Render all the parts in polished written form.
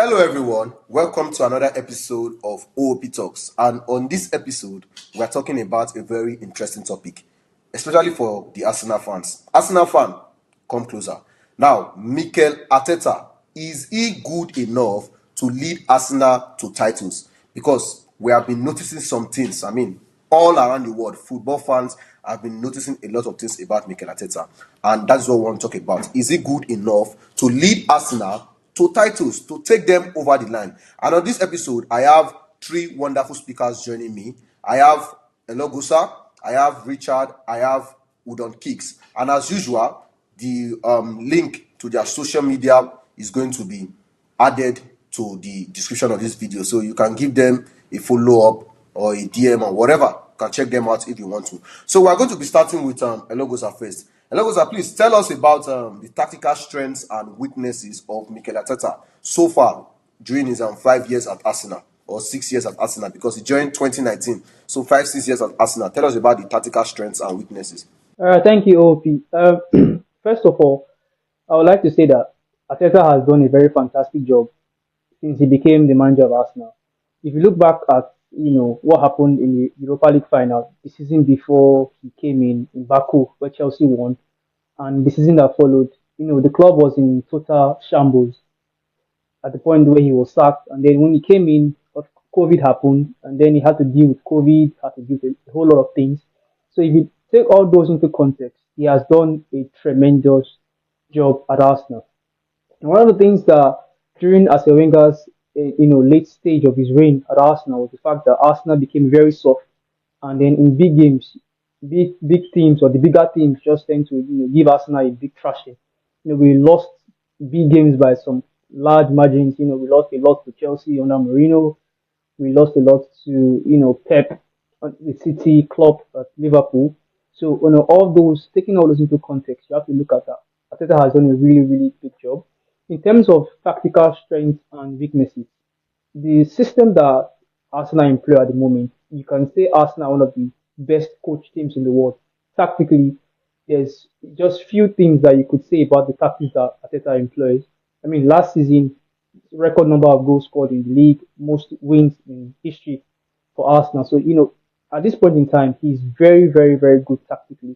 Hello, everyone. Welcome to another episode of OOP Talks. And on this episode, we are talking about a very interesting topic, especially for the Arsenal fans. Arsenal fan, come closer. Now, Mikel Arteta, is he good enough to lead Arsenal to titles? Because we have been noticing some things. All around the world, football fans have been noticing a lot of things about Mikel Arteta. And that's what we want to talk about. Is he good enough to lead Arsenal to titles, to take them over the line? And on this episode, I have three wonderful speakers joining me. I have Elogusa, I have Richard, I have Udon Kicks. And as usual, the link to their social media is going to be added to the description of this video. So you can give them a follow-up or a DM or whatever. You can check them out if you want to. So we're going to be starting with Elogusa first. Elogusa, please tell us about the tactical strengths and weaknesses of Mikel Arteta so far during his 5 years at Arsenal, or 6 years at Arsenal, because he joined 2019. So 5, 6 years at Arsenal. Tell us about the tactical strengths and weaknesses. Thank you, OP. First of all, I would like to say that Arteta has done a very fantastic job since he became the manager of Arsenal. If you look back at what happened in the Europa League final the season before he came in Baku, where Chelsea won, and the season that followed, the club was in total shambles at the point where he was sacked. And then when he came in, COVID happened, and then he had to deal with COVID, had to deal with a whole lot of things. So if you take all those into context, he has done a tremendous job at Arsenal. And one of the things that during Arsene Wenger's late stage of his reign at Arsenal was the fact that Arsenal became very soft, and then in big games, big teams or the bigger teams just tend to give Arsenal a big thrashing. We lost big games by some large margins. We lost a lot to Chelsea under Mourinho. We lost a lot to Pep at the City club at Liverpool. So all those, taking all those into context, you have to look at that. Arteta has done a really, really good job. In terms of tactical strengths and weaknesses, the system that Arsenal employ at the moment, you can say Arsenal are one of the best coach teams in the world. Tactically, there's just few things that you could say about the tactics that Arteta employs. Last season, record number of goals scored in the league, most wins in history for Arsenal. So, at this point in time, he's very, very, very good tactically.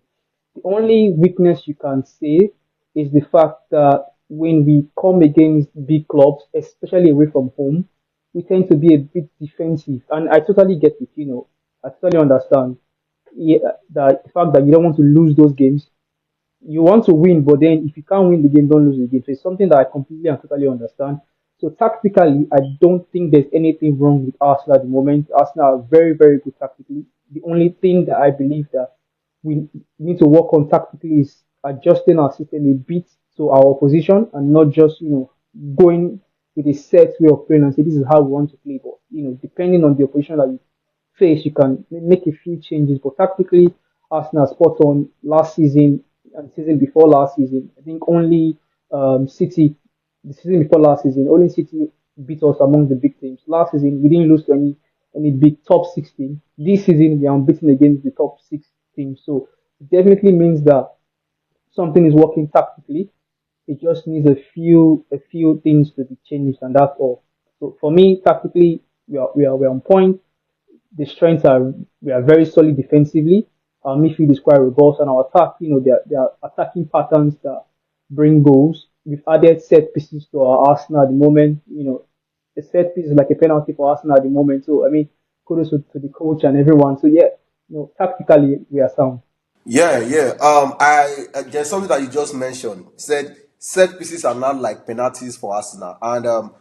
The only weakness you can say is the fact that when we come against big clubs, especially away from home, we tend to be a bit defensive. And I totally get it. I totally understand that the fact that you don't want to lose those games. You want to win, but then if you can't win the game, don't lose the game. So it's something that I completely and totally understand. So tactically, I don't think there's anything wrong with Arsenal at the moment. Arsenal are very, very good tactically. The only thing that I believe that we need to work on tactically is adjusting our system a bit to our opposition and not just going with a set way of playing and say this is how we want to play. But depending on the opposition that you face, you can make a few changes. But tactically, Arsenal spot on last season and season before last season. I think only City, the season before last season, only City beat us among the big teams. Last season, we didn't lose to any big top 16. This season, we are unbeaten against the top 6 teams. So it definitely means that something is working tactically. It just needs a few things to be changed, and that's all. So for me, tactically, we're on point. The strengths are we are very solid defensively. Our midfield is quite robust, and our attack, there are attacking patterns that bring goals. We've added set pieces to our Arsenal at the moment. A set piece is like a penalty for Arsenal at the moment. So kudos to the coach and everyone. So yeah, tactically we are sound. Yeah, yeah. There's something that you just mentioned. Said set pieces are not like penalties for Arsenal, and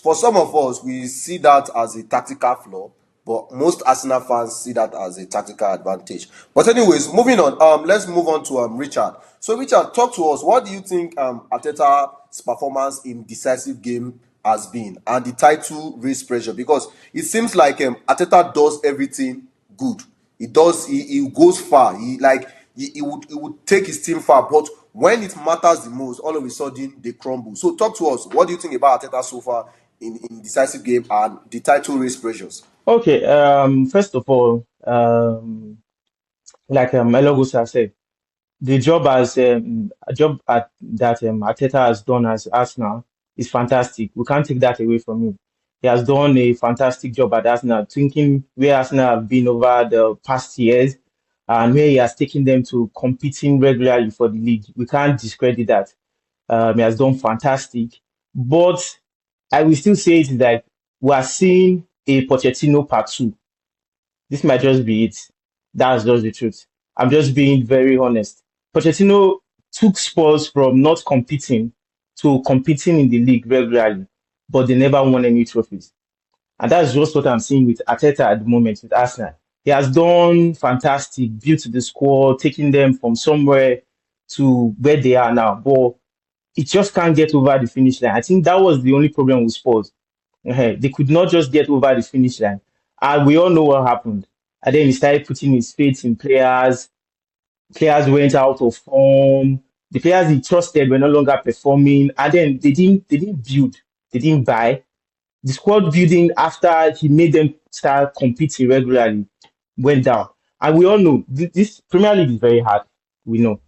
for some of us, we see that as a tactical flaw. But most Arsenal fans see that as a tactical advantage. But anyways, moving on. Let's move on to Richard. So Richard, talk to us. What do you think Arteta's performance in decisive game has been, and the title raise pressure? Because it seems like Arteta does everything good. He does. He goes far. He would take his team far, but when it matters the most, all of a sudden they crumble. So talk to us. What do you think about Arteta so far in decisive game and the title race pressures? Okay, first of all, like Elogusa said, the job that Arteta has done as Arsenal is fantastic. We can't take that away from him. He has done a fantastic job at Arsenal, thinking where Arsenal have been over the past years and where he has taken them to competing regularly for the league. We can't discredit that. He has done fantastic. But I will still say it is like we are seeing a Pochettino part two. This might just be it. That's just the truth. I'm just being very honest. Pochettino took Spurs from not competing to competing in the league regularly, but they never won any trophies. And that's just what I'm seeing with Arteta at the moment with Arsenal. He has done fantastic, built the squad, taking them from somewhere to where they are now. But it just can't get over the finish line. I think that was the only problem with Spurs. They could not just get over the finish line. And we all know what happened. And then he started putting his faith in players. Players went out of form. The players he trusted were no longer performing. And then they didn't build. They didn't buy. The squad building after he made them start competing regularly went down. And we all know this Premier League is very hard. We know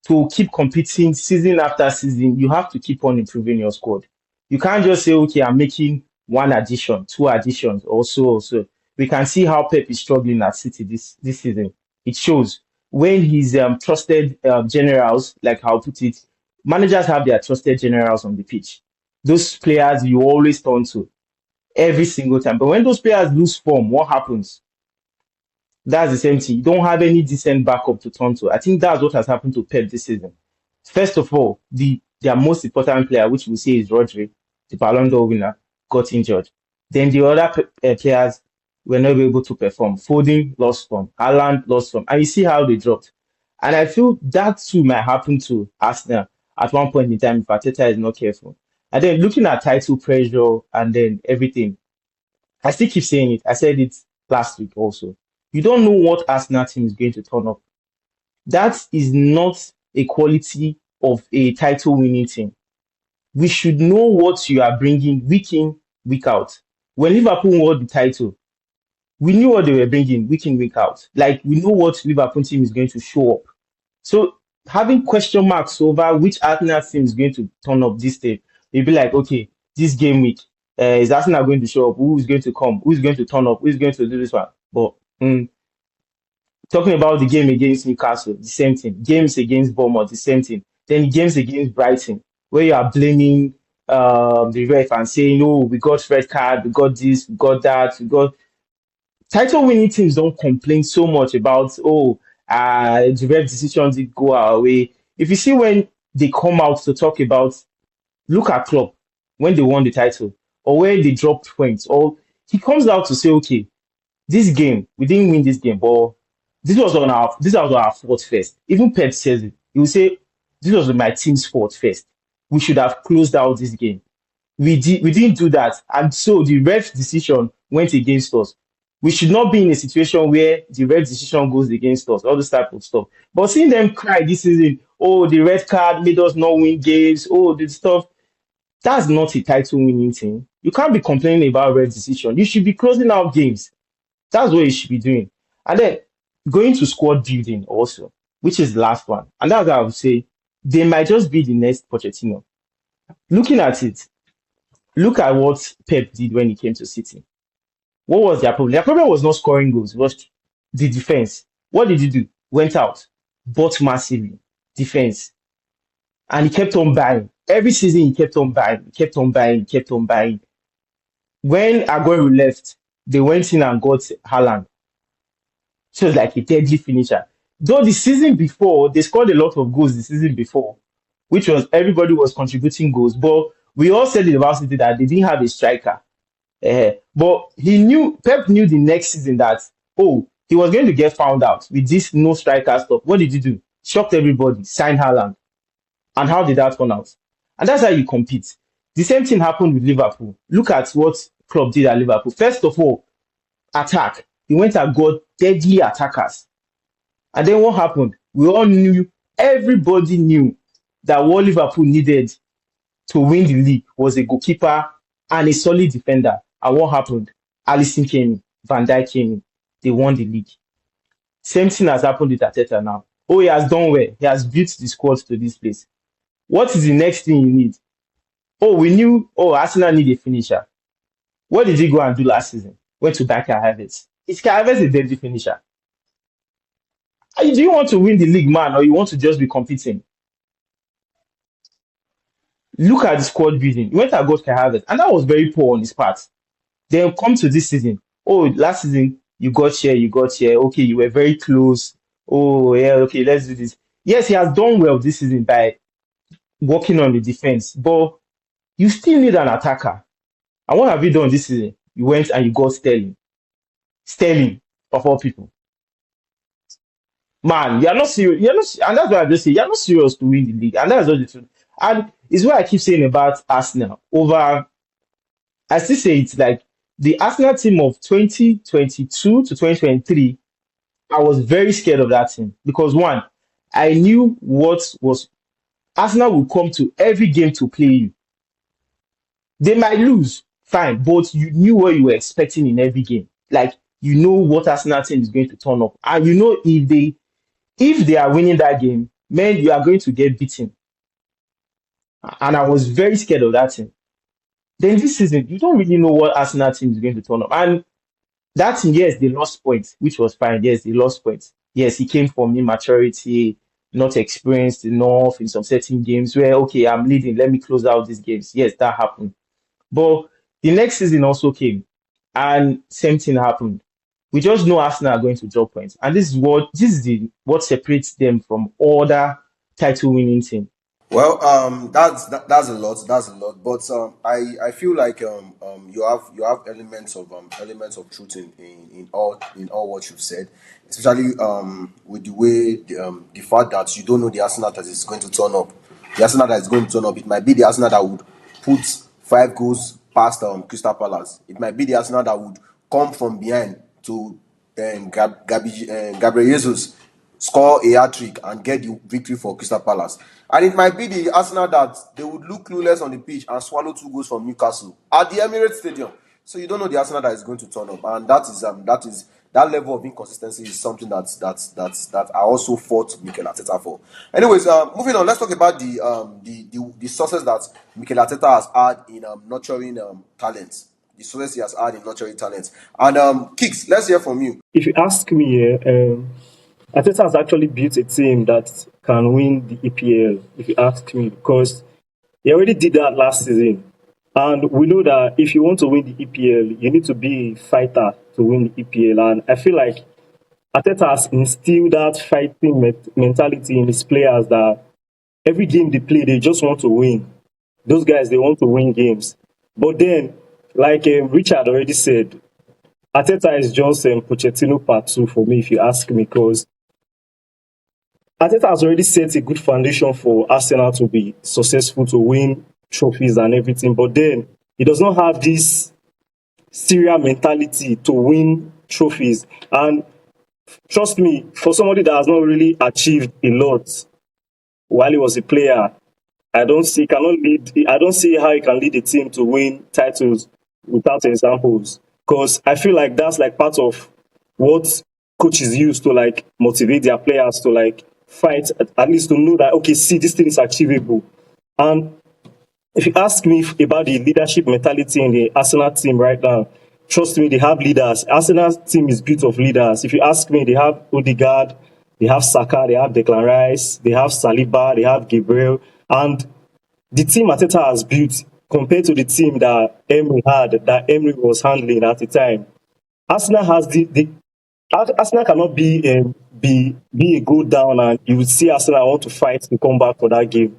to keep competing season after season, you have to keep on improving your squad. You can't just say, okay, I'm making one addition, two additions, also. We can see how Pep is struggling at City this season. It shows when his trusted generals, like how I put it, managers have their trusted generals on the pitch. Those players you always turn to every single time. But when those players lose form, what happens? That's the same thing. You don't have any decent backup to turn to. I think that's what has happened to Pep this season. First of all, their most important player, which we say is Rodri, the Ballon d'Or winner, got injured. Then the other players were not able to perform. Foden lost form, Haaland lost form, and you see how they dropped. And I feel that too might happen to Arsenal at one point in time if Arteta is not careful. And then looking at title pressure and then everything, I still keep saying it. I said it last week also. You don't know what Arsenal team is going to turn up. That is not a quality of a title winning team. We should know what you are bringing week in, week out. When Liverpool won the title, we knew what they were bringing week in, week out. Like, we know what Liverpool team is going to show up. So, having question marks over which Arsenal team is going to turn up this day, you'll be like, okay, this game week, is Arsenal going to show up? Who is going to come? Who is going to turn up? Who is going to do this one? But talking about the game against Newcastle, the same thing. Games against Bournemouth, the same thing. Then games against Brighton, where you are blaming the ref and saying, oh, we got red card, we got this, we got that, we got... Title winning teams don't complain so much about, the ref decisions did go our way. If you see when they come out to talk about, look at Klopp, when they won the title, or where they dropped points, or he comes out to say, okay, this game, we didn't win this game, but this was our fault first. Even Pep says it. He will say, this was my team's fault first. We should have closed out this game. We didn't do that. And so the ref decision went against us. We should not be in a situation where the red decision goes against us, all this type of stuff. But seeing them cry this season, oh, the red card made us not win games, oh, this stuff, that's not a title winning team. You can't be complaining about red decision. You should be closing out games. That's what you should be doing. And then going to squad building also, which is the last one. And that's what I would say, they might just be the next Pochettino. Looking at it, look at what Pep did when he came to City. What was their problem? Their problem was not scoring goals, it was the defense. What did he do? Went out, bought massively, defense. And he kept on buying. Every season he kept on buying, kept on buying, kept on buying. When Aguero left, they went in and got Haaland. She was like a deadly finisher. Though the season before, they scored a lot of goals the season before, which was everybody was contributing goals. But we all said it about City that they didn't have a striker. But Pep knew the next season that, he was going to get found out with this no striker stuff. What did he do? Shocked everybody, signed Haaland. And how did that turn out? And that's how you compete. The same thing happened with Liverpool. Look at what Klopp did at Liverpool. First of all, attack. He went and got deadly attackers. And then what happened? We all knew, everybody knew that what Liverpool needed to win the league was a goalkeeper and a solid defender. And what happened? Alisson came in, Van Dijk came in. They won the league. Same thing has happened with Arteta now. Oh, he has done well. He has built the squad to this place. What is the next thing you need? Oh, we knew, oh, Arsenal need a finisher. What did he go and do last season? Went to buy Kai Havertz. Is Kai Havertz a deadly finisher? Do you want to win the league, man, or you want to just be competing? Look at the squad building. He went and got Kai Havertz, and that was very poor on his part. Then come to this season. Oh, last season you got here, you got here. Okay, you were very close. Oh, yeah, okay, let's do this. Yes, he has done well this season by working on the defense, but you still need an attacker. And what have you done this season? You went and you got Sterling. Sterling, of all people. Man, you're not serious. You're not, and that's why I just say you're not serious to win the league. And that's what the truth. And it's what I keep saying about Arsenal. I still say it's like the Arsenal team of 2022 to 2023. I was very scared of that team because one, I knew what was Arsenal will come to every game to play you. They might lose, fine, but you knew what you were expecting in every game. Like you know what Arsenal team is going to turn up, and you know if they are winning that game, man, you are going to get beaten. And I was very scared of that team. Then this season, you don't really know what Arsenal team is going to turn up. And that team, yes, they lost points, which was fine. Yes, they lost points. Yes, he came from immaturity, not experienced enough in some certain games where, okay, I'm leading, let me close out these games. Yes, that happened. But the next season also came, and same thing happened. We just know Arsenal are going to drop points, and this is what separates them from other title winning teams. Well, that's a lot. That's a lot. But I feel like you have elements of truth in all what you've said, especially with the way the fact that you don't know the Arsenal that is going to turn up. The Arsenal that is going to turn up. It might be the Arsenal that would put 5 goals past Crystal Palace. It might be the Arsenal that would come from behind to Gabriel Jesus score a hat trick and get the victory for Crystal Palace. And it might be the Arsenal that they would look clueless on the pitch and swallow 2 goals from Newcastle at the Emirates Stadium. So you don't know the Arsenal that is going to turn up, and that level of inconsistency is something that I also fought Mikel Arteta for. Anyways, moving on, let's talk about the sources that Mikel Arteta has had in nurturing talents. The sources he has had in nurturing talents. And Kicks, let's hear from you. If you ask me, Arteta has actually built a team that can win the EPL. If you ask me, because he already did that last season, and we know that if you want to win the EPL, you need to be a fighter to win the EPL. And I feel like Arteta has instilled that fighting mentality in his players that every game they play, they just want to win. Those guys, they want to win games. But then, like Richard already said, Arteta is just Pochettino part two for me, if you ask me, because Arteta has already set a good foundation for Arsenal to be successful, to win trophies and everything. But then he does not have this serial mentality to win trophies. And trust me, for somebody that has not really achieved a lot while he was a player, I don't see how he can lead a team to win titles without examples. Because I feel like that's like part of what coaches use to like motivate their players to like fight, at least to know that okay, see, this thing is achievable. And if you ask me about the leadership mentality in the Arsenal team right now, trust me, they have leaders. Arsenal's team is built of leaders. If you ask me, they have Odegaard, they have Saka, they have Declan Rice, they have Saliba, they have Gabriel, and the team Arteta has built compared to the team that Emery was handling at the time. Arsenal has Arsenal cannot be a go down and you will see Arsenal want to fight to come back for that game.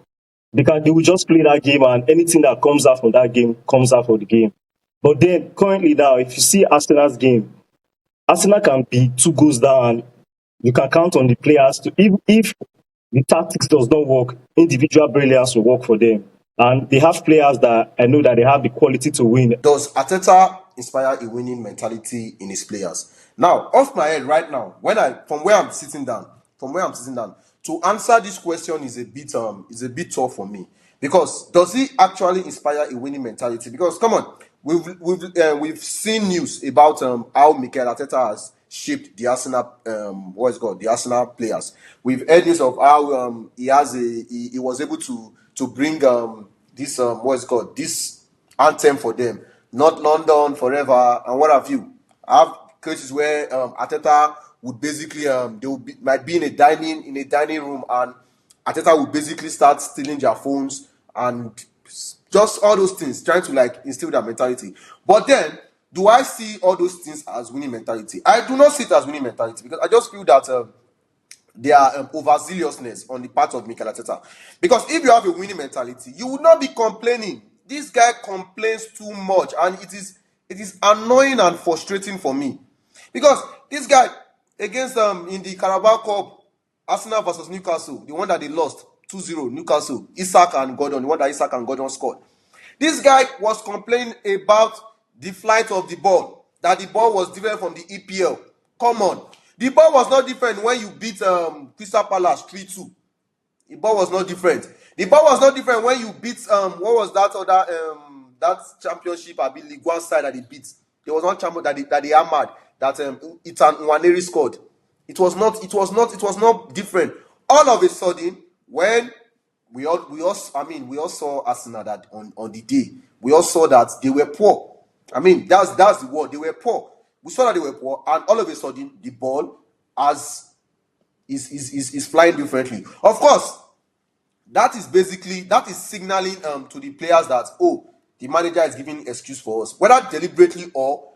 Because they will just play that game and anything that comes out from that game comes out for the game. But then currently now, if you see Arsenal's game, Arsenal can be 2 goals down and you can count on the players to if the tactics does not work, individual brilliance will work for them. And they have players that I know that they have the quality to win. Does Arteta inspire a winning mentality in his players? Now, off my head right now, from where I'm sitting down, to answer this question is a bit tough for me, because does he actually inspire a winning mentality? Because come on, we've seen news about how Mikel Arteta has shaped the Arsenal the Arsenal players. We've heard news of how he was able to bring this what's it called, this anthem for them, not London forever and what have you. I have cases where Arteta would basically they would be, might be in a dining room, and Arteta would basically start stealing their phones and just all those things, trying to like instill that mentality. But then, do I see all those things as winning mentality? I do not see it as winning mentality, because I just feel that there are overzealousness on the part of Mikel Arteta. Because if you have a winning mentality, you will not be complaining. This guy complains too much, and it is annoying and frustrating for me. Because this guy against in the Carabao Cup, Arsenal versus Newcastle, the one that they lost 2-0, Newcastle, Isak and Gordon, the one that Isak and Gordon scored. This guy was complaining about the flight of the ball, that the ball was different from the EPL. Come on. The ball was not different when you beat Crystal Palace 3-2. The ball was not different. The ball was not different when you beat what was that other that championship, I believe, League One side that they beat. There was one champion that they hammered, that Ethan Nwaneri scored. It was not different. All of a sudden, when we all saw Arsenal that on the day, we all saw that they were poor. I mean, that's the word. They were poor. We saw that they were poor, and all of a sudden, the ball is flying differently. Of course, that is signaling to the players that, oh, the manager is giving excuse for us, whether deliberately or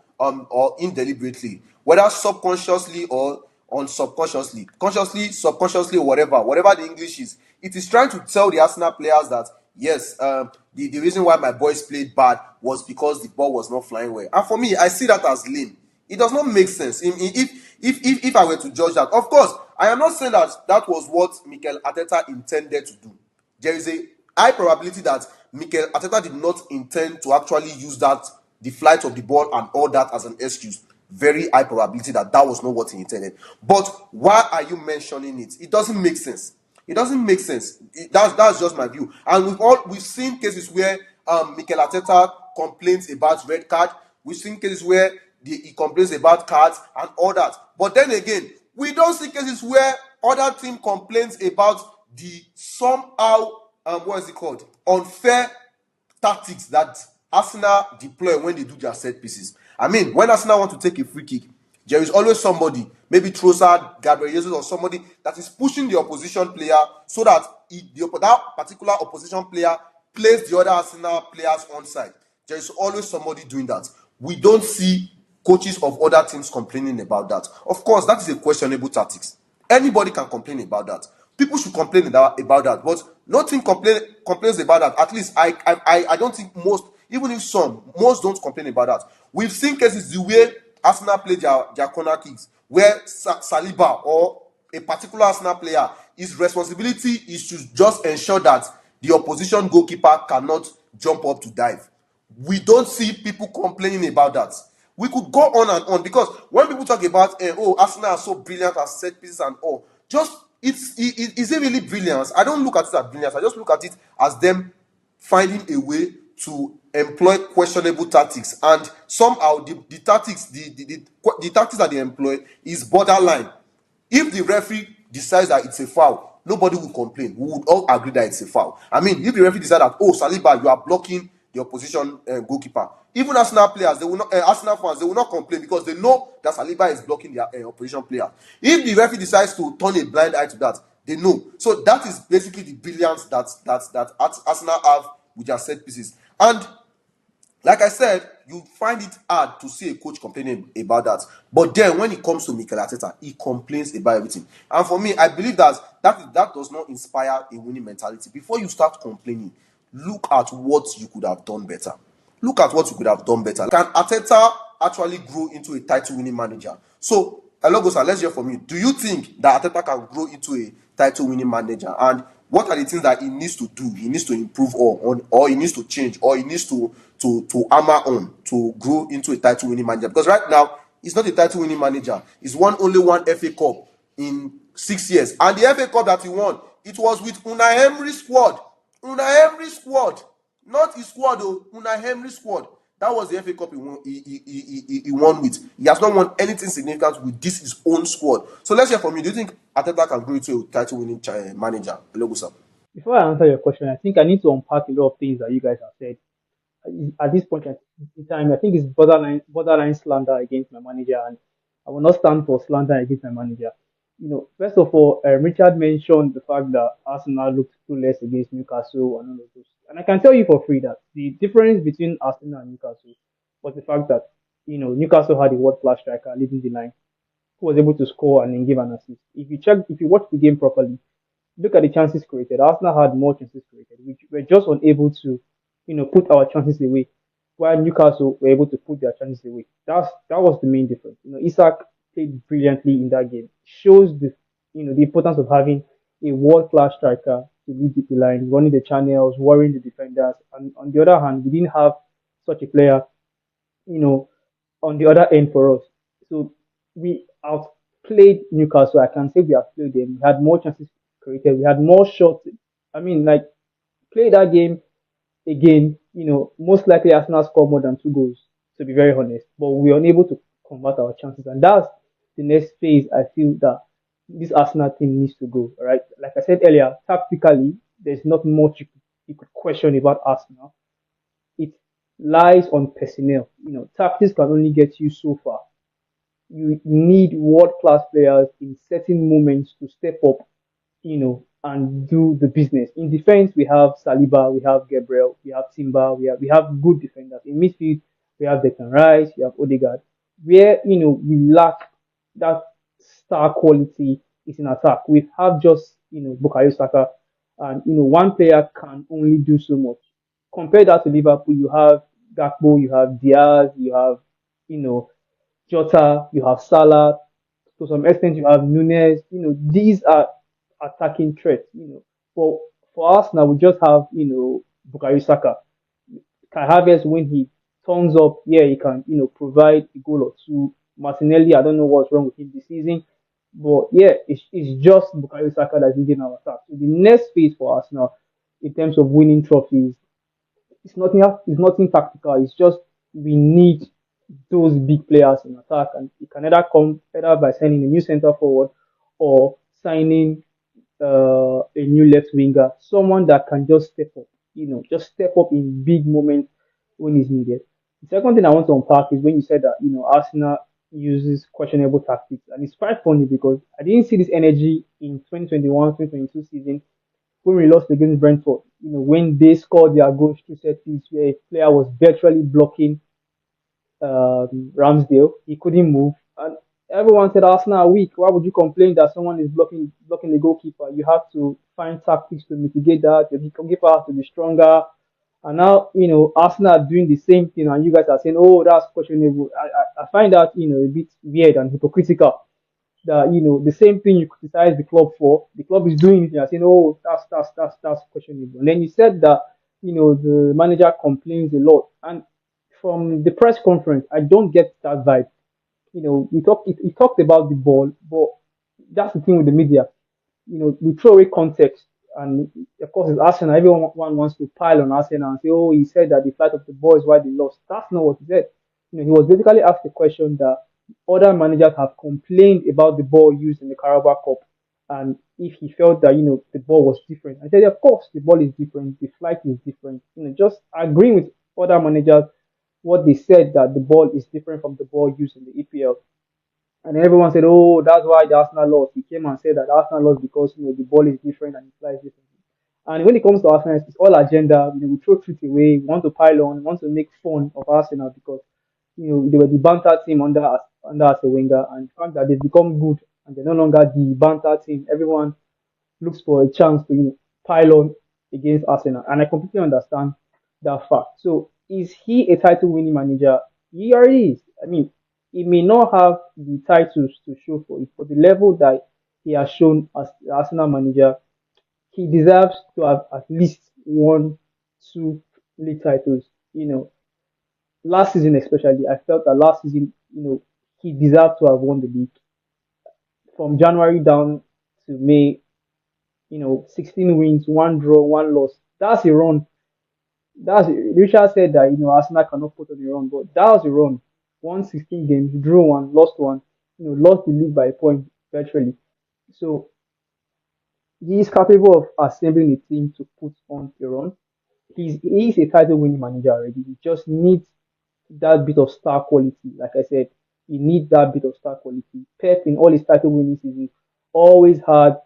indeliberately, whether subconsciously or unsubconsciously, consciously, subconsciously, whatever the English is. It is trying to tell the Arsenal players that yes, the reason why my boys played bad was because the ball was not flying well. And for me, I see that as lame. It does not make sense. If I were to judge that, of course, I am not saying that that was what Mikel Arteta intended to do. There is a high probability that Mikel Arteta did not intend to actually use the flight of the ball and all that as an excuse. Very high probability that that was not what he intended. But why are you mentioning it? It doesn't make sense. It doesn't make sense. That's just my view. And we've seen cases where Mikel Arteta complains about red card. We've seen cases where he complains about cards and all that. But then again, we don't see cases where other team complains about the somehow what is it called, unfair tactics that Arsenal deploy when they do their set pieces. I mean, when Arsenal want to take a free kick, there is always somebody, maybe Trossard, Gabriel Jesus, or somebody that is pushing the opposition player so that that particular opposition player plays the other Arsenal players onside. There is always somebody doing that. We don't see coaches of other teams complaining about that. Of course, that is a questionable tactics. Anybody can complain about that. People should complain about that, but nothing complains about that. At least I don't think most, even if most don't complain about that. We've seen cases the way Arsenal play their corner kicks, where Saliba or a particular Arsenal player, his responsibility is to just ensure that the opposition goalkeeper cannot jump up to dive. We don't see people complaining about that. We could go on and on, because when people talk about Arsenal are so brilliant at set pieces and all, just is it really brilliance? I don't look at it as brilliance. I just look at it as them finding a way to employ questionable tactics, and somehow the tactics that they employ is borderline. If the referee decides that it's a foul, nobody will complain. We would all agree that it's a foul. I mean, if the referee decides that, oh, Saliba, you are blocking the opposition goalkeeper, even Arsenal players, they will not. Arsenal fans, they will not complain, because they know that Saliba is blocking their opposition player. If the referee decides to turn a blind eye to that, they know. So that is basically the brilliance that Arsenal have with their set pieces. And like I said, you find it hard to see a coach complaining about that. But then when it comes to Mikel Arteta, he complains about everything. And for me, I believe that does not inspire a winning mentality. Before you start complaining, look at what you could have done better. Look at what you could have done better. Can Arteta actually grow into a title-winning manager? So, Elogosa, let's hear from you. Do you think that Arteta can grow into a title-winning manager? And what are the things that he needs to do? He needs to improve on, or he needs to change, or he needs to hammer on to grow into a title-winning manager? Because right now, he's not a title-winning manager. He's won only one FA Cup in 6 years. And the FA Cup that he won, it was with Unai Emery's squad. Unai Emery's squad. Not his squad, though. Unai Emery's squad. That was the FA Cup he won with. He has not won anything significant with his own squad. So let's hear from you. Do you think Arteta can grow into a title-winning manager? Logusa. Before I answer your question, I think I need to unpack a lot of things that you guys have said. At this point in time, I think it's borderline slander against my manager, and I will not stand for slander against my manager. First of all, Richard mentioned the fact that Arsenal looked clueless against Newcastle and all of those. And I can tell you for free that the difference between Arsenal and Newcastle was the fact that Newcastle had a world class striker leading the line who was able to score and then give an assist. If you watch the game properly, look at the chances created. Arsenal had more chances created, which we're just unable to, put our chances away, while Newcastle were able to put their chances away. That was the main difference. Isak played brilliantly in that game. Shows the importance of having a world class striker to lead the line, running the channels, worrying the defenders. And on the other hand, we didn't have such a player, you know, on the other end for us. So we outplayed Newcastle. I can say we outplayed them. We had more chances created. We had more shots. I mean, like, play that game again. Most likely Arsenal score more than two goals. To be very honest, but we were unable to convert our chances, and that's the next phase. I feel that this Arsenal team needs to go. All right, like I said earlier, tactically, there's not much you could question about Arsenal. It lies on personnel. Tactics can only get you so far. You need world class players in certain moments to step up, and do the business. In defense, we have Saliba, we have Gabriel, we have Timber, we have good defenders. In midfield, we have Declan Rice, we have Odegaard. Where we lack that star quality is in attack. We have just Bukayo Saka, and one player can only do so much. Compare that to Liverpool, you have Gakpo, you have Diaz, you have you know Jota, you have Salah, to some extent you have Nunes. These are attacking threats. For us now, we just have Bukayo Saka. Kai Havertz, when he turns up, yeah, he can provide a goal or two. Martinelli, I don't know what's wrong with him this season, but yeah, it's just Bukayo Saka that's leading our attack. So the next phase for us now, in terms of winning trophies, it's nothing tactical. It's just we need those big players in attack, and it can either come either by signing a new centre forward or signing a new left winger, someone that can just step up, just step up in big moments when it's needed. The second thing I want to unpack is when you said that Arsenal uses questionable tactics, and it's quite funny because I didn't see this energy in 2021-2022 season when we lost against Brentford. When they scored their goals through set piece where a player was virtually blocking Ramsdale. He couldn't move, and everyone said Arsenal are weak. Why would you complain that someone is blocking the goalkeeper? You have to find tactics to mitigate that. The goalkeeper has to be stronger. And now Arsenal are doing the same thing, and you guys are saying, "Oh, that's questionable." I find that a bit weird and hypocritical. That the same thing you criticize the club for, the club is doing it. You're saying, "Oh, that's questionable." And then you said that the manager complains a lot, and from the press conference, I don't get that vibe. He talked about the ball, but that's the thing with the media. We throw away context, and of course, it's Arsenal. Everyone wants to pile on Arsenal and say, "Oh, he said that the flight of the ball is why they lost." That's not what he said. He was basically asked the question that other managers have complained about the ball used in the Carabao Cup, and if he felt that the ball was different. I said, of course, the ball is different, the flight is different. Just agreeing with other managers what they said that the ball is different from the ball used in the EPL. And everyone said, "Oh, that's why the Arsenal lost." He came and said that Arsenal lost because the ball is different and it flies differently. And when it comes to Arsenal, it's all agenda. We throw truth away. We want to pile on. We want to make fun of Arsenal because they were the banter team under Arsene Wenger, and the fact that they've become good and they're no longer the banter team. Everyone looks for a chance to pile on against Arsenal, and I completely understand that fact. So, is he a title-winning manager? He already is. I mean, he may not have the titles to show for it, but the level that he has shown as the Arsenal manager, he deserves to have at least one, two league titles. Last season especially, I felt that last season, he deserved to have won the league from January down to May. 16 wins, one draw, one loss. That's a run. That's Richard said that Arsenal cannot put on a run, but that was a run. Won 16 games, drew one, lost one. Lost the league by a point virtually. So He is capable of assembling a team to put on a run. He is a title winning manager already. He just needs that bit of star quality. Like I said, he needs that bit of star quality. Pep in all his title winning seasons always had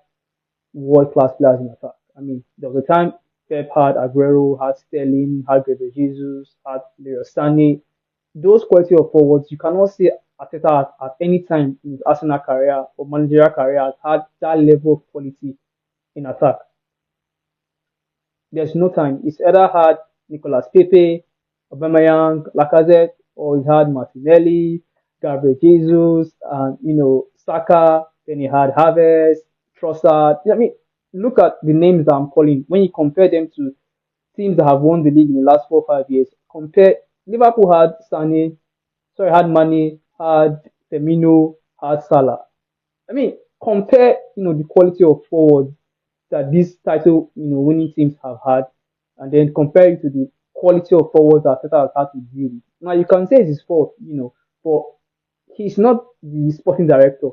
world class players in attack. I mean, there was a time Pep had Aguero, had Sterling, had Gabriel Jesus, had Leroy Sané. Those quality of forwards, you cannot say Arteta at any time in his Arsenal career or managerial career has had that level of quality in attack. There's no time. It's either had Nicolas Pepe, Aubameyang, Lacazette, or he's had Martinelli, Gabriel Jesus, and Saka. Then he had Havertz, Trossard. I mean, look at the names that I'm calling. When you compare them to teams that have won the league in the last 4 or 5 years, compare Liverpool had Sane, sorry, had Mane, had Firmino, had Salah. I mean, compare the quality of forwards that these title winning teams have had, and then compare it to the quality of forwards that Arteta has had to deal with. Now you can say it's his fault, but he's not the sporting director.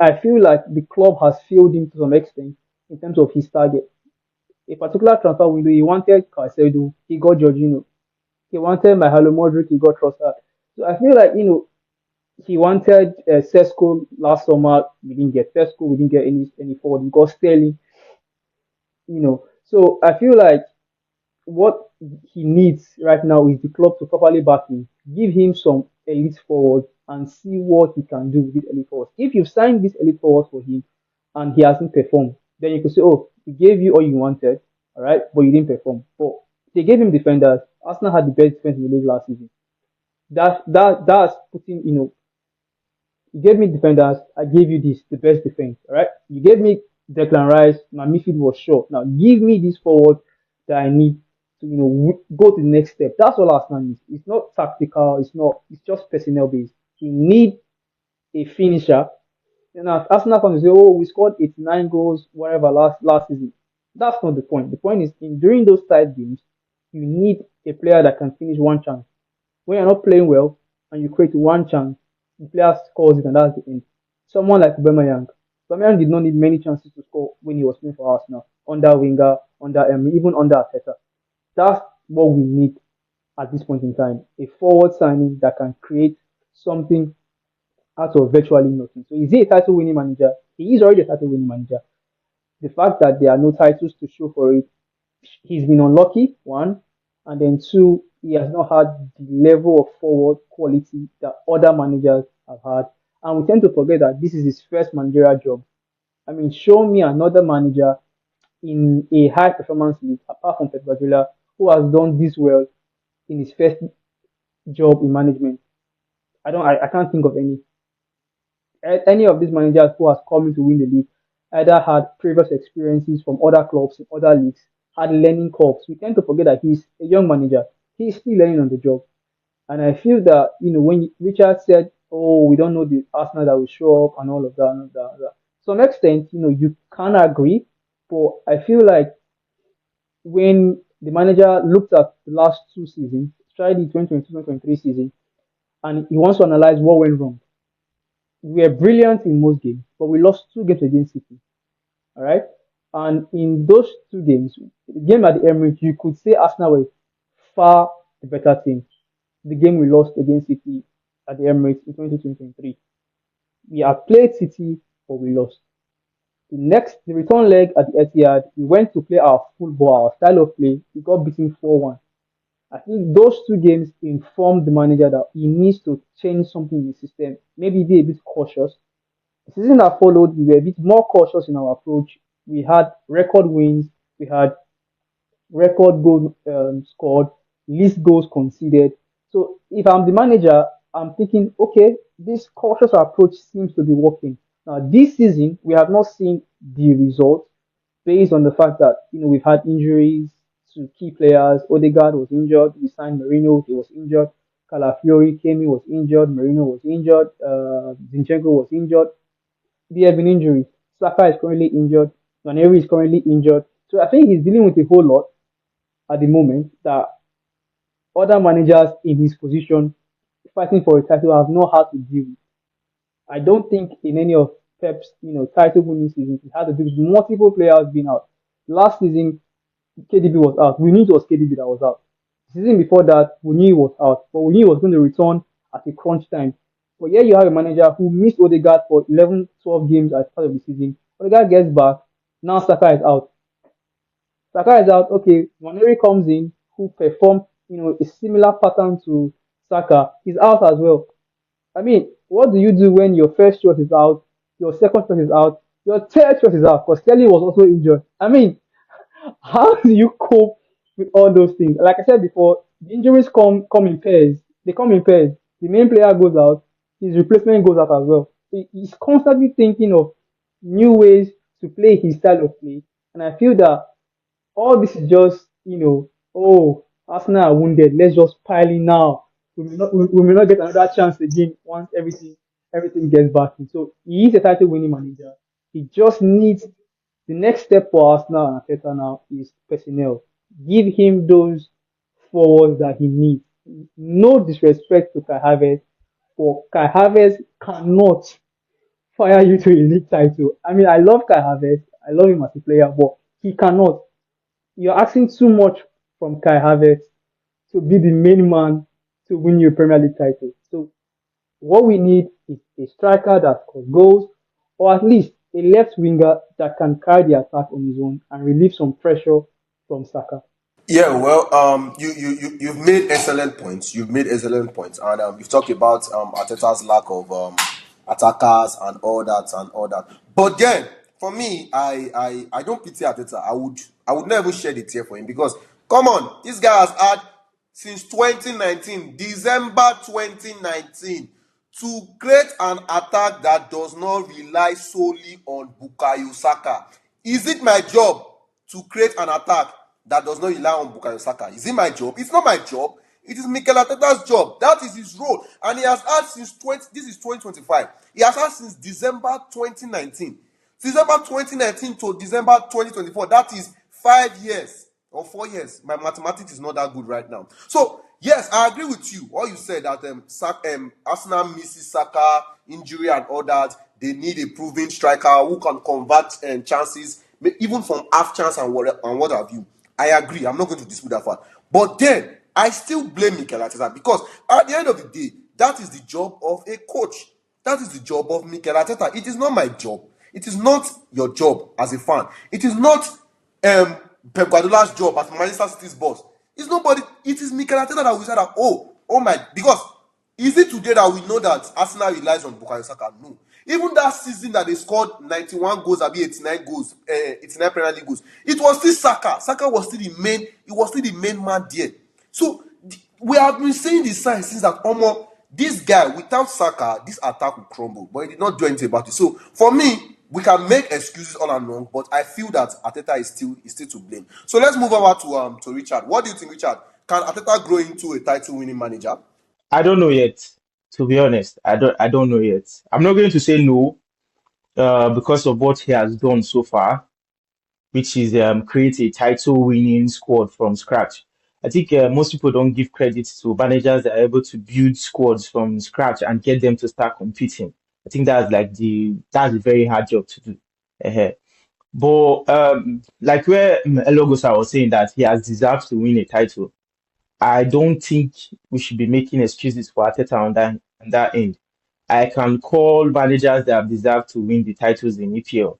I feel like the club has failed him to some extent in terms of his target. A particular transfer window, he wanted Caicedo, he got Jorginho. He wanted Mahalo Modric, he got Trossard. So I feel like he wanted Sesko last summer. We didn't get Sesko. We didn't get any forward. We got Sterling. So I feel like what he needs right now is the club to properly back him, give him some elite forwards, and see what he can do with these elite forwards. If you sign this elite forwards for him and he hasn't performed, then you could say, "Oh, we gave you all you wanted, all right, but you didn't perform." But they gave him defenders. Arsenal had the best defense in the league last season. That's putting you gave me defenders. I gave you this, the best defense. All right. You gave me Declan Rice. My midfield was short. Now give me this forward that I need to, go to the next step. That's all Arsenal needs. It's not tactical. It's not. It's just personnel based. He need a finisher. Arsenal fans say, "Oh, we scored 89 goals, whatever last season." That's not the point. The point is, in during those tight games, you need a player that can finish one chance. When you're not playing well and you create one chance, the player scores it and that's the end. Someone like Aubameyang. Aubameyang did not need many chances to score when he was playing for Arsenal, under Wenger, under Emery, even under Arteta. That's what we need at this point in time. A forward signing that can create something out of virtually nothing. So is he a title winning manager? He is already a title winning manager. The fact that there are no titles to show for it, he's been unlucky, one, and then two, he has not had the level of forward quality that other managers have had. And we tend to forget that this is his first managerial job. I mean, show me another manager in a high performance league apart from Pep Guardiola who has done this well in his first job in management. I can't think of any of these managers who has come in to win the league either had previous experiences from other clubs in other leagues, had learning curves. We tend to forget that he's a young manager. He's still learning on the job. And I feel that, when Richard said, "Oh, we don't know the Arsenal that will show up and all of that, and all that, and that." To some extent, you can agree, but I feel like when the manager looked at the last two seasons, tried the 2022-2023 season, and he wants to analyze what went wrong. We were brilliant in most games, but we lost two games against City. All right. And in those two games, the game at the Emirates, you could say Arsenal were far the better team. The game we lost against City at the Emirates in 2023. We have played City, but we lost. The return leg at the Etihad, we went to play our football, our style of play. We got beaten 4-1. I think those two games informed the manager that he needs to change something in the system, maybe be a bit cautious. The season that followed, we were a bit more cautious in our approach. We had record wins, we had record goals scored, least goals conceded. So if I'm the manager, I'm thinking, okay, this cautious approach seems to be working. Now this season, we have not seen the results based on the fact that we've had injuries to key players. Odegaard was injured. We signed Marino, he was injured. Calafiori came in, was injured. Marino was injured. Zinchenko was injured. There have been injuries. Saka is currently injured. Maneri is currently injured. So I think he's dealing with a whole lot at the moment that other managers in his position fighting for a title have not had to deal with. I don't think in any of Pep's, title winning season, it had to do with multiple players being out. Last season, KDB was out. We knew it was KDB that was out. The season before that, we knew he was out, but we knew he was going to return at a crunch time. But here you have a manager who missed Odegaard for 11, 12 games at the start of the season. Odegaard gets back. Now Saka is out. Saka is out. Okay, Waneri comes in, who performed, a similar pattern to Saka. He's out as well. I mean, what do you do when your first choice is out, your second choice is out, your third choice is out? Because Kelly was also injured. I mean, how do you cope with all those things? Like I said before, the injuries come in pairs. They come in pairs. The main player goes out, his replacement goes out as well. So he's constantly thinking of new ways to play his style of play. And I feel that all this is just, oh, Arsenal are wounded. Let's just pile in now. We may not get another chance again once everything gets back in. So he is a title winning manager. He just needs the next step for Arsenal and Arteta now is personnel. Give him those forwards that he needs. No disrespect to Kai Havertz, but Kai Havertz cannot fire you to a league title. I mean, I love Kai Havertz. I love him as a player, but he cannot. You're asking too much from Kai Havertz to be the main man to win you a Premier League title. So what we need is a striker that scores goals, or at least a left winger that can carry the attack on his own and relieve some pressure from Saka. Yeah, well, you've made excellent points. You've made excellent points, and you've talked about Arteta's lack of attackers and all that. But then, for me, I don't pity Arteta. I would never shed a tear for him because come on, this guy has had since 2019, December 2019, to create an attack that does not rely solely on Bukayo Saka. Is it my job to create an attack that does not rely on Bukayo Saka? Is it my job? It's not my job. It is Mikel Arteta's job. That is his role. And he has had since this is 2025. He has had since December 2019. December 2019 to December 2024. That is 5 years or 4 years. My mathematics is not that good right now. So, yes, I agree with you. All you said that Arsenal misses Saka, injury and all that. They need a proven striker who can convert chances, even from half chance and what have you. I agree. I'm not going to dispute that fact. But then, I still blame Mikel Arteta because at the end of the day, that is the job of a coach. That is the job of Mikel Arteta. It is not my job. It is not your job as a fan. It is not Pep Guardiola's job as Manchester City's boss. It's nobody. It is Mikel Arteta that we said that, oh my, because is it today that we know that Arsenal relies on Bukayo Saka? No. Even that season that they scored 91 goals, abi 89 goals, 89 Premier League goals, it was still Saka. Saka was still the main. He was still the main man there. So we have been saying the signs since that this guy without Saka, this attack will crumble. But he did not do anything about it. So for me, we can make excuses all along, but I feel that Arteta is still to blame. So let's move over to Richard. What do you think, Richard? Can Arteta grow into a title-winning manager? I don't know yet. To be honest, I don't know yet. I'm not going to say no, because of what he has done so far, which is create a title winning squad from scratch. I think most people don't give credit to managers that are able to build squads from scratch and get them to start competing. I think that's a very hard job to do. uh But like where Elogosa was saying that he has deserved to win a title, I don't think we should be making excuses for Arteta on that end. I can call managers that have deserved to win the titles in EPL.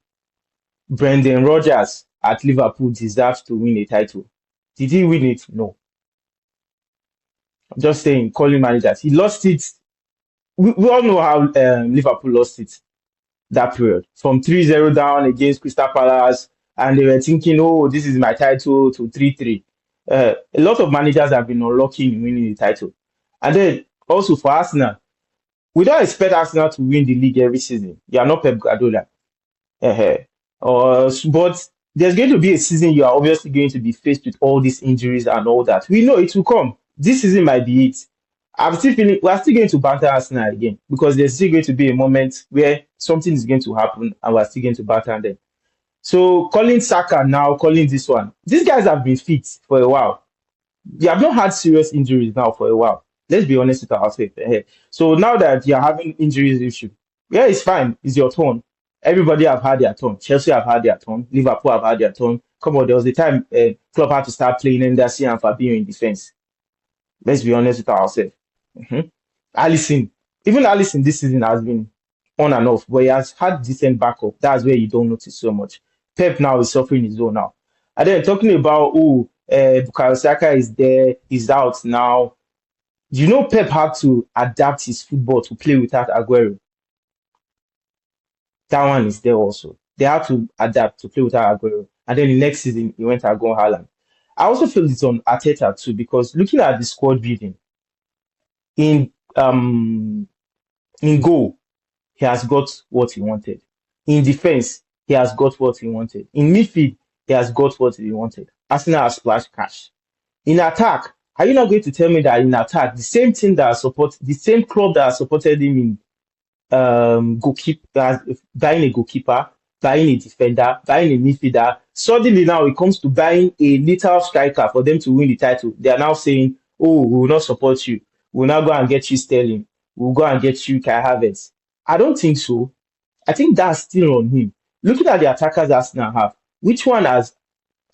Brendan Rodgers at Liverpool deserves to win a title. Did he win it? No. I'm just saying, calling managers. He lost it. We all know how Liverpool lost it that period. From 3-0 down against Crystal Palace, and they were thinking, oh, this is my title, to 3-3. A lot of managers have been unlucky in winning the title. And then also for Arsenal, we don't expect Arsenal to win the league every season. You are not Pep Guardiola. uh but there's going to be a season you are obviously going to be faced with all these injuries and all that. We know it will come. This season might be it. I'm still feeling we're still going to banter Arsenal again because there's still going to be a moment where something is going to happen and we're still going to banter them. So calling Saka now, calling this one, these guys have been fit for a while. They have not had serious injuries now for a while. Let's be honest with ourselves. So now that you're having injuries issue, yeah, it's fine. It's your turn. Everybody have had their turn. Chelsea have had their turn. Liverpool have had their turn. Come on, there was a time Klopp had to start playing Henderson and Fabinho in defense. Let's be honest with ourselves. Allison, even Allison this season has been on and off, but he has had decent backup. That's where you don't notice so much. Pep now is suffering his own now. And then talking about, Bukayo Saka is there, he's out now. You know, Pep had to adapt his football to play without Aguero. That one is there also. They had to adapt to play without Aguero. And then the next season, he went to go Haaland. I also feel it's on Arteta too, because looking at the squad building, in goal, he has got what he wanted. In defense, he has got what he wanted. In midfield, he has got what he wanted. Arsenal has splashed cash. In attack, are you not going to tell me that in attack, the same team that support the same club that supported him in goalkeeper, buying a goalkeeper, buying a defender, buying a midfielder. Suddenly now it comes to buying a little striker for them to win the title. They are now saying, "Oh, we will not support you. We'll now go and get you Sterling. We'll go and get you Kai Havertz." I don't think so. I think that's still on him. Looking at the attackers Arsenal have, which one has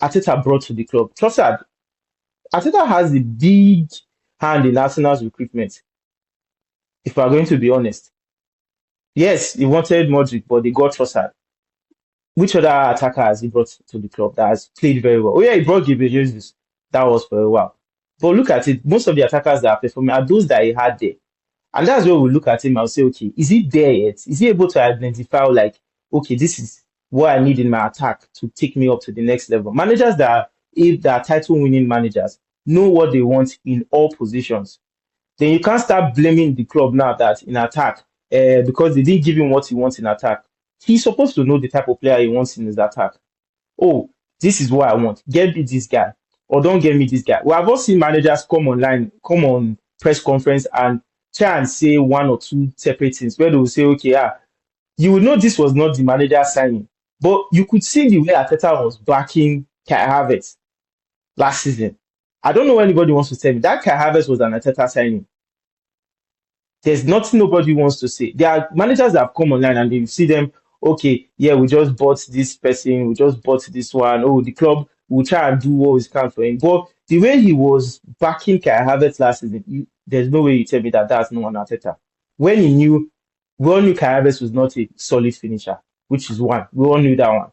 Arteta brought to the club? Trossard. Arteta has a big hand in Arsenal's recruitment. If we are going to be honest, yes, he wanted Modric, but they got Trossard. Which other attacker has he brought to the club that has played very well? Oh yeah, he brought Gabriel Jesus. That was for a while. But look at it, most of the attackers that are performing are those that he had there. And that's where we look at him and say, okay, is he there yet? Is he able to identify, like, okay, this is what I need in my attack to take me up to the next level? Managers if they are title winning managers, know what they want in all positions. Then you can't start blaming the club now that in attack, because they didn't give him what he wants in attack. He's supposed to know the type of player he wants in his attack. Oh, this is what I want. Get me this guy, or don't get me this guy. We have all seen managers come on press conference and try and say one or two separate things where they will say, okay, you will know this was not the manager signing, but you could see the way Arteta was backing Kai Havertz last season. I don't know anybody wants to tell me that Kai Havertz was an Arteta signing. There's nothing nobody wants to say. There are managers that have come online and you see them, okay, yeah, we just bought this person, we just bought this one. Oh, the club will try and do what is can for him. But the way he was backing Kai Havertz last season, there's no way you tell me that that's no one Arteta. When we all knew Kai Havertz was not a solid finisher, which is one. We all knew that one.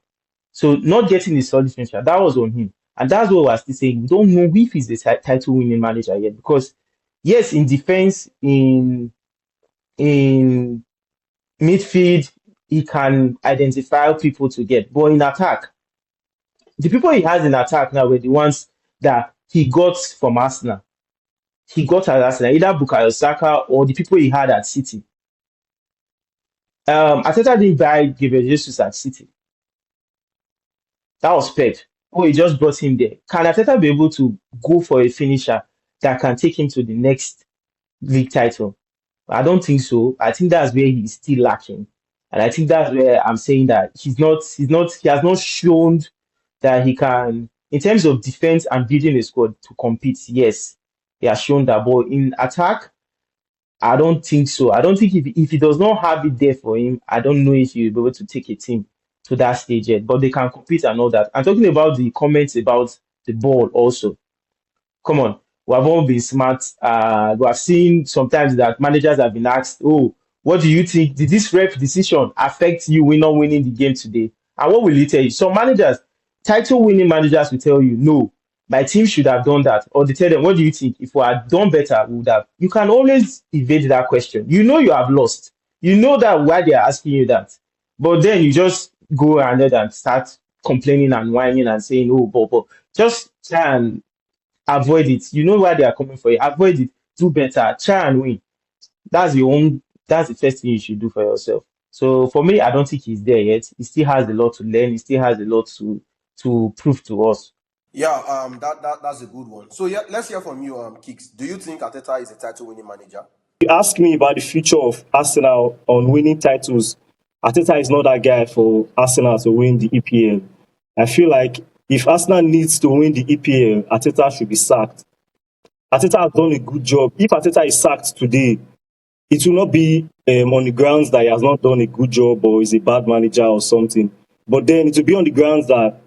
So not getting a solid finisher, that was on him. And that's what we're still saying. We don't know if he's the title winning manager yet. Because yes, in defense, in midfield, he can identify people to get. But in attack, the people he has in attack now were the ones that he got from Arsenal. He got at Arsenal, either Bukayo Saka or the people he had at City. Arteta didn't buy Gabriel Jesus at City. That was Pep. Oh, he just brought him there. Can Arteta be able to go for a finisher that can take him to the next league title? I don't think so. I think that's where he's still lacking. And I think that's where I'm saying that he has not shown that he can, in terms of defense and building a squad to compete. Yes, he has shown that. But in attack, I don't think so. I don't think if he does not have it there for him, I don't know if he'll be able to take a team to that stage yet. But they can compete and all that. I'm talking about the comments about the ball also. Come on, we have all been smart. We have seen sometimes that managers have been asked, "Oh, what do you think? Did this ref decision affect you not winning the game today?" And what will he tell you? Some managers, title-winning managers, will tell you, "No, my team should have done that." Or they tell them, "What do you think? If we had done better, we would have." You can always evade that question. You know you have lost. You know that why they are asking you that, but then you just go ahead and start complaining and whining and saying, "Oh, but just try and avoid it." You know why they are coming for you. Avoid it. Do better. Try and win. That's the first thing you should do for yourself. So for me, I don't think he's there yet. He still has a lot to learn. He still has a lot to prove to us. Yeah, that's a good one. So yeah, let's hear from you, Kicks. Do you think Arteta is a title-winning manager? You ask me about the future of Arsenal on winning titles. Arteta is not that guy for Arsenal to win the EPL. I feel like if Arsenal needs to win the EPL, Arteta should be sacked. Arteta has done a good job. If Arteta is sacked today, it will not be on the grounds that he has not done a good job or is a bad manager or something. But then it will be on the grounds that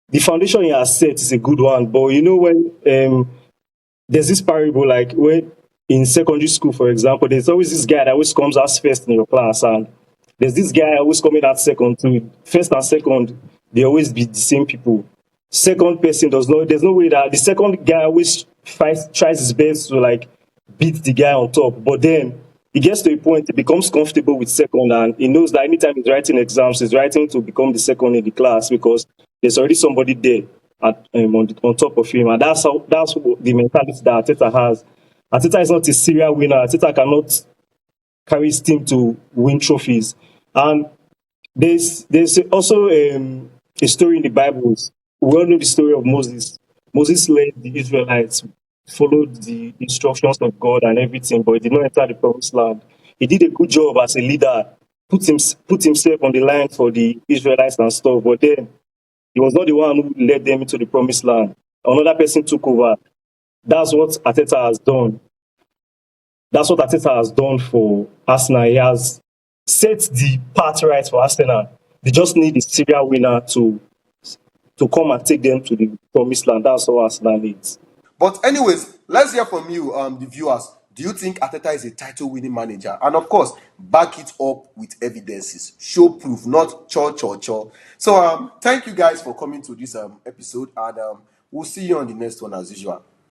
the foundation he has set is a good one. But you know, when there's this parable, like when in secondary school, for example, there's always this guy that always comes as first in your class, and there's this guy always coming out second too. First and second, they always be the same people. Second person does not. There's no way that the second guy always tries his best to like beat the guy on top, but then he gets to a point he becomes comfortable with second, and he knows that anytime he's writing exams, he's writing to become the second in the class because there's already somebody there on top of him, and that's the mentality that Arteta has. Arteta is not a serial winner. Arteta cannot carry his team to win trophies, and there's also a story in the Bible. We all know the story of Moses. Moses led the Israelites, followed the instructions of God and everything, but he did not enter the promised land. He did a good job as a leader, put himself on the line for the Israelites and stuff, but then he was not the one who led them into the promised land. Another person took over. That's what Arteta has done. That's what Arteta has done for Arsenal. He has set the path right for Arsenal. They just need a serial winner to come and take them to the promised land. That's all Arsenal needs. But anyways, let's hear from you, the viewers. Do you think Arteta is a title-winning manager? And of course, back it up with evidences. Show proof, not cho. So thank you guys for coming to this episode, and we'll see you on the next one as usual.